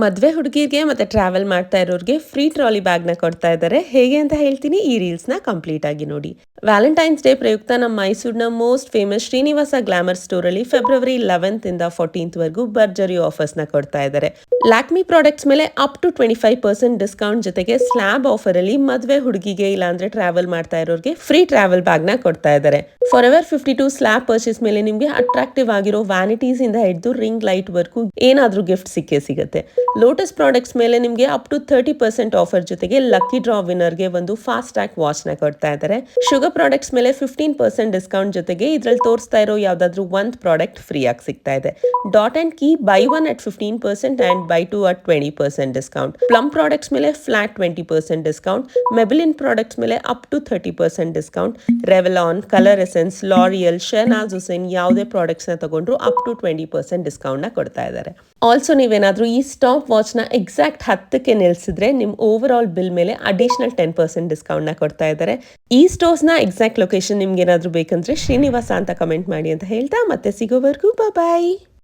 ಮದ್ವೆ ಹುಡುಗಿರ್ಗೆ ಮತ್ತೆ ಟ್ರಾವೆಲ್ ಮಾಡ್ತಾ ಇರೋರ್ಗೆ ಫ್ರೀ ಟ್ರಾಲಿ ಬ್ಯಾಗ್ನ ಕೊಡ್ತಾ ಇದ್ದಾರೆ. ಹೇಗೆ ಅಂತ ಹೇಳ್ತೀನಿ, ಈ ರೀಲ್ಸ್ನ ಕಂಪ್ಲೀಟ್ ಆಗಿ ನೋಡಿ. ವ್ಯಾಲೆಂಟೈನ್ಸ್ ಡೇ ಪ್ರಯುಕ್ತ ನಮ್ಮ ಮೈಸೂರಿನ most famous Srinivasa glamour store ಅಲ್ಲಿ ಫೆಬ್ರವರಿ 11th ಇಂದ 14th ವರೆಗೂ ಭರ್ಜರಿ ಆಫರ್ಸ್ ನ ಕೊಡ್ತಾ ಇದ್ದಾರೆ. ಲ್ಯಾಕ್ಮಿ ಪ್ರಾಡಕ್ಟ್ಸ್ ಮೇಲೆ ಅಪ್ ಟು 25% ಡಿಸ್ಕೌಂಟ್ ಜೊತೆಗೆ ಸ್ಲ್ಯಾಬ್ ಆಫರ್ ಅಲ್ಲಿ ಮದ್ವೆ ಹುಡುಗಿಗೆ ಇಲ್ಲಾಂದ್ರೆ ಟ್ರಾವೆಲ್ ಮಾಡ್ತಾ ಇರೋರಿಗೆ ಫ್ರೀ ಟ್ರಾವೆಲ್ ಬ್ಯಾಗ್ ನ ಕೊಡ್ತಾ ಇದ್ದಾರೆ. ಫಾರ್ ಎವರ್ 52 ಸ್ಲ್ಯಾಬ್ ಪರ್ಚೇಸ್ ಮೇಲೆ ನಿಮ್ಗೆ ಅಟ್ರಾಕ್ಟಿವ್ ಆಗಿರೋ ವ್ಯಾನಿಟೀಸ್ ಇಂದ ಹಿಡಿದು ರಿಂಗ್ ಲೈಟ್ ವರ್ಗೂ ಏನಾದ್ರೂ ಗಿಫ್ಟ್ ಸಿಗುತ್ತೆ. ಲೋಟಸ್ ಪ್ರಾಡಕ್ಟ್ಸ್ ಮೇಲೆ ನಿಮಗೆ ಅಪ್ ಟು 30% ಆಫರ್ ಜೊತೆಗೆ ಲಕ್ಕಿ ಡ್ರಾ ವಿನ್ನರ್ಗೆ ಒಂದು ಫಾಸ್ಟ್ ಟ್ರ್ಯಾಕ್ ವಾಚ್ ನ ಕೊಡ್ತಾ ಇದ್ದಾರೆ. ಶುಗರ್ ಪ್ರಾಡಕ್ಟ್ಸ್ ಮೇಲೆ 15% ಡಿಸ್ಕೌಂಟ್ ಜೊತೆಗೆ ಇದ್ರಲ್ಲಿ ತೋರಿಸ್ತಾ ಇರೋ ಯಾವ್ದಾದ್ರು ಒಂದು ಪ್ರಾಡಕ್ಟ್ ಫ್ರೀ ಆಗಿ ಸಿಗ್ತಾ ಇದೆ. Dot and key buy one at 15% and buy two at 20% discount. Plum products ಮೇಲೆ ಫ್ಲಾಟ್ 20% ಡಿಸ್ಕೌಂಟ್. ಮೆಬಿಲಿನ್ ಪ್ರಾಡಕ್ಟ್ಸ್ ಮೇಲೆ up to 30% discount. Revlon, colour essence, L'Oreal, Shahnaz Husain ಯಾವುದೇ ಪ್ರಾಡಕ್ಟ್ಸ್ ನ ತಗೊಂಡ್ರು ಅಪ್ ಟು 20% ಡಿಸ್ಕೌಂಟ್ ನ ಕೊಡ್ತಾ ಇದ್ದಾರೆ. ಆಲ್ಸೋ ನೀವೇನಾದ್ರೂ ಈ ಸ್ಟಾಪ್ ವಾಚ್ ನ ಎಕ್ಸಾಕ್ಟ್ 10ಕ್ಕೆ ನಿಲ್ಸಿದ್ರೆ ನಿಮ್ ಓವರ್ ಆಲ್ ಬಿಲ್ ಮೇಲೆ ಅಡಿಷನಲ್ 10% ಡಿಸ್ಕೌಂಟ್ ನ ಕೊಡ್ತಾ ಇದ್ದಾರೆ. ಈ ಸ್ಟೋರ್ಸ್ ನ ಎಕ್ಸಾಕ್ಟ್ ಲೊಕೇಶನ್ ನಿಮ್ಗೆ ಏನಾದ್ರೂ ಬೇಕಂದ್ರೆ ಶ್ರೀನಿವಾಸ ಅಂತ ಕಮೆಂಟ್ ಮಾಡಿ ಅಂತ ಹೇಳ್ತಾ ಮತ್ತೆ ಸಿಗೋವರೆಗೂ ಬಾಯ್.